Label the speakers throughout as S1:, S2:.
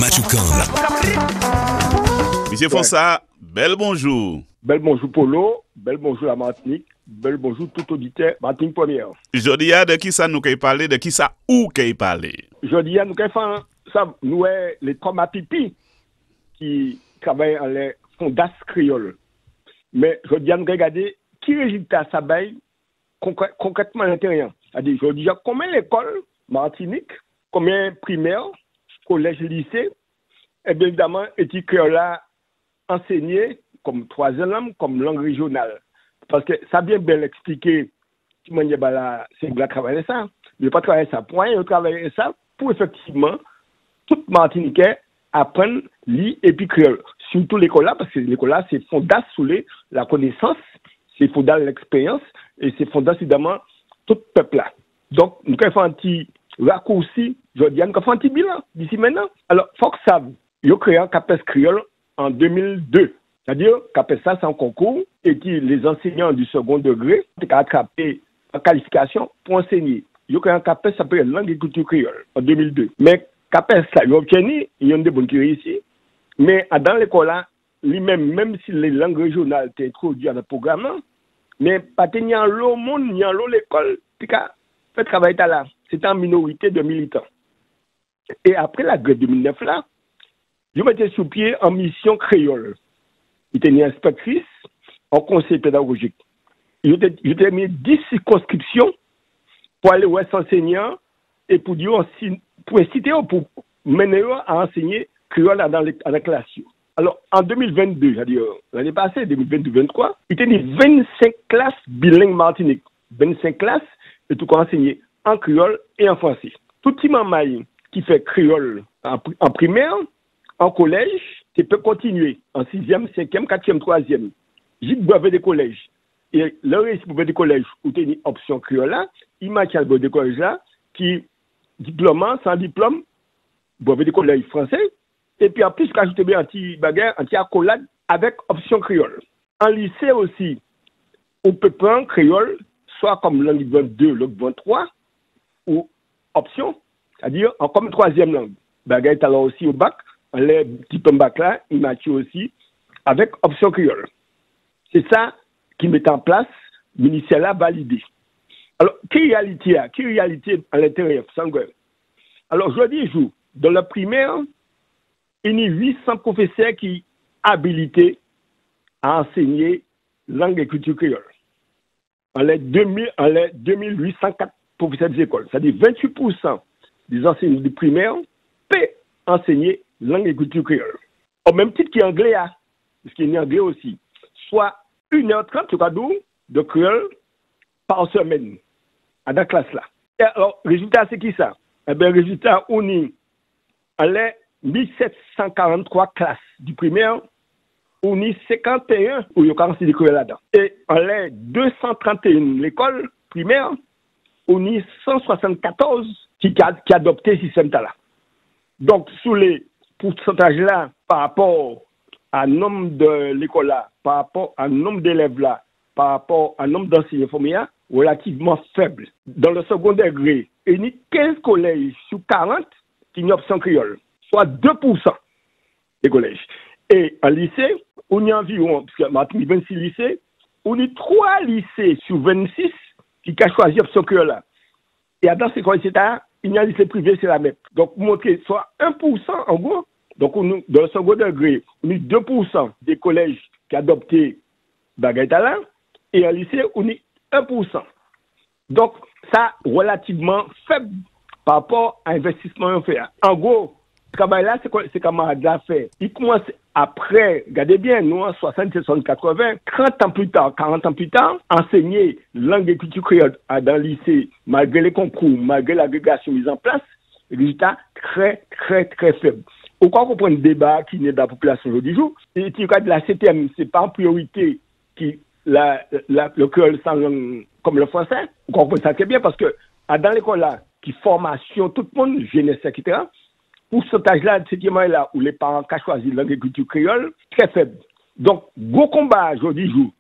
S1: Machucan.
S2: Monsieur Fonsa, bel bonjour.
S3: Bel bonjour Polo, bel bonjour la Martinique, bel bonjour tout auditeur Martinique Première.
S2: Je dis de qui ça nous qu'est parler, de qui ça ou qu'est parler.
S3: Je dis nous qu'est faire ça nous les trois pipi qui travaillent dans les fondas créoles. Mais je dis nous regarder qui résultat ça bail concrètement à l'intérieur. C'est-à-dire je dis combien l'école Martinique, combien primaire, collège, lycée, et bien évidemment éthique créole là enseigné comme troisième langue, comme langue régionale. Parce que ça a bien expliqué si moi c'est de travailler ça. Je ne pas travailler ça pour rien, je travaille ça pour effectivement tout Martiniquais apprendre lire et puis créole. Surtout l'école là, parce que l'école là, c'est fondé sur la connaissance, c'est fondé sur l'expérience et c'est fondé évidemment tout le peuple là. Donc, nous avons fait un petit raccourci, je dis, nous avons fait un petit bilan d'ici maintenant. Alors, il faut que ça, ils ont créé un CAPES créole en 2002. C'est-à-dire, CAPES ça, c'est un concours et qui les enseignants du second degré ont attrapé en qualification pour enseigner. Ils ont créé un CAPES qui s'appelle langue et culture créole en 2002. Mais CAPES ça, ils ont obtenu, ils ont des bonnes qui réussissent. Mais dans l'école là, lui-même, même si les langues régionales étaient introduites dans le programme, mais pas tenir l'eau monde, ni l'eau l'école, puis fait travail là. C'était en minorité de militants. Et après la grève 2009 là, je m'étais sous pied en mission créole. J'étais une inspectrice en conseil pédagogique. J'étais mis 10 circonscriptions pour aller aux enseignants et pour dire pour inciter pour mener à enseigner créole dans la classe. Alors en 2022, c'est-à-dire l'année passée, 2022-2023, il y a 25 classes bilingues Martinique. 25 classes et tout enseigner en créole et en français. Tout petit maman qui fait créole en primaire, en collège, tu peux continuer en 6e, 5e, 4e, 3e. J'ai brevet de collège. Et le reste brevet de collège, où tu as une option créole là, il m'a le brevet de collège là, qui diplôme, sans diplôme, brevet de collège français, et puis en plus, quand je bien anti-bagarre, anti-accolade avec option créole. En lycée aussi, on peut prendre créole, soit comme langue 22, langue 23, ou option, c'est-à-dire en comme troisième langue. Bagarre est alors aussi au bac, on les diplôme bac là, il m'a aussi avec option créole. C'est ça qui met en place, le ministère l'a validé. Alors, quelle réalité à l'intérieur, alors, je dis, dans la primaire, il y a 800 professeurs qui sont habilités à enseigner langue et culture créole. En les 2804 professeurs des écoles, c'est-à-dire 28% des enseignants du primaire peuvent enseigner langue et culture créole. Au même titre qu'anglais, parce qu'il y a anglais aussi, soit 1h30 de créole par semaine à la classe là. Et alors, résultat, c'est qui ça? Eh bien, résultat, on est en les 1743 classes du primaire, on est 51 où il y a enseigné créole là-dedans. Et en les 231 l'école primaire, on est 174 qui adopté ce système-là. Donc, sous les pourcentages-là, par rapport à nombre de l'école là, par rapport à nombre d'élèves là, par rapport à nombre d'enseignants formés, relativement faible. Dans le second degré, il y a 15 collèges sur 40 qui ont une option créole, soit 2% des collèges. Et en lycée, on y a environ, parce que Martinique 26 lycées, on y a 3 lycées sur 26 qui ont choisi l'option créole là. Et dans ces collèges, il y a un lycée privé, c'est la même. Donc, pour montrer soit 1% en gros, donc dans le second degré, on a 2% des collèges qui ont adopté Bagaitala, et en lycée, on a 1%. Donc, ça, relativement faible par rapport à l'investissement qu'on fait. En gros, ce travail-là, c'est comme un fait. Il commence après, regardez bien, nous, en 60, 60, 80, 30 ans plus tard, 40 ans plus tard, enseigner langue et culture créole dans le lycée, malgré les concours, malgré l'agrégation mise en place, résultat très, très, très faible. Pourquoi on prend le débat qui n'est de la population aujourd'hui jour? Et tu regardes la CTM, c'est pas en priorité qui le créole sans langue comme le français. On comprend ça très bien parce que dans l'école là, qui formation, tout le monde, jeunesse, etc., pour ce âge-là, c'est là où les parents ont choisi l'agriculture créole, très faible. Donc, gros combat aujourd'hui jour,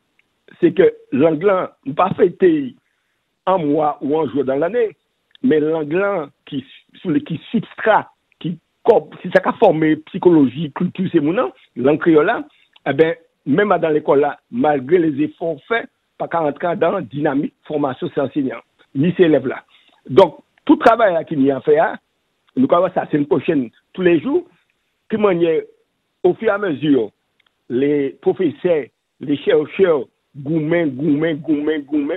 S3: c'est que l'anglais n'a pas fêté un mois ou un jour dans l'année, mais l'anglais qui substrat, qui si ça a formé psychologie, culture, c'est mon langue créole là, eh ben, même dans l'école là, malgré les efforts faits, pas qu'à rentrer dans la dynamique formation c'est enseignant, ni ces élèves là. Donc, tout travail là qu'il y a fait, nous allons voir ça la semaine prochaine, tous les jours, qui manière, au fur et à mesure, les professeurs, les chercheurs, gourmets,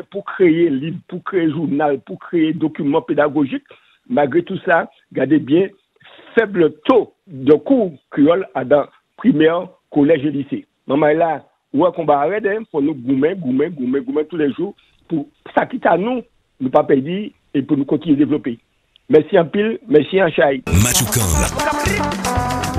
S3: pour créer livre, pour créer journal, pour créer documents pédagogiques, malgré tout ça, regardez bien, faible taux de cours créole dans primaire, collège et lycée. Maman là, ouais qu'on va arrêter pour nous gourmets tous les jours pour ça quitte à nous pas perdre et pour nous continuer à développer. Merci en pile, merci en chai.
S1: Matukan.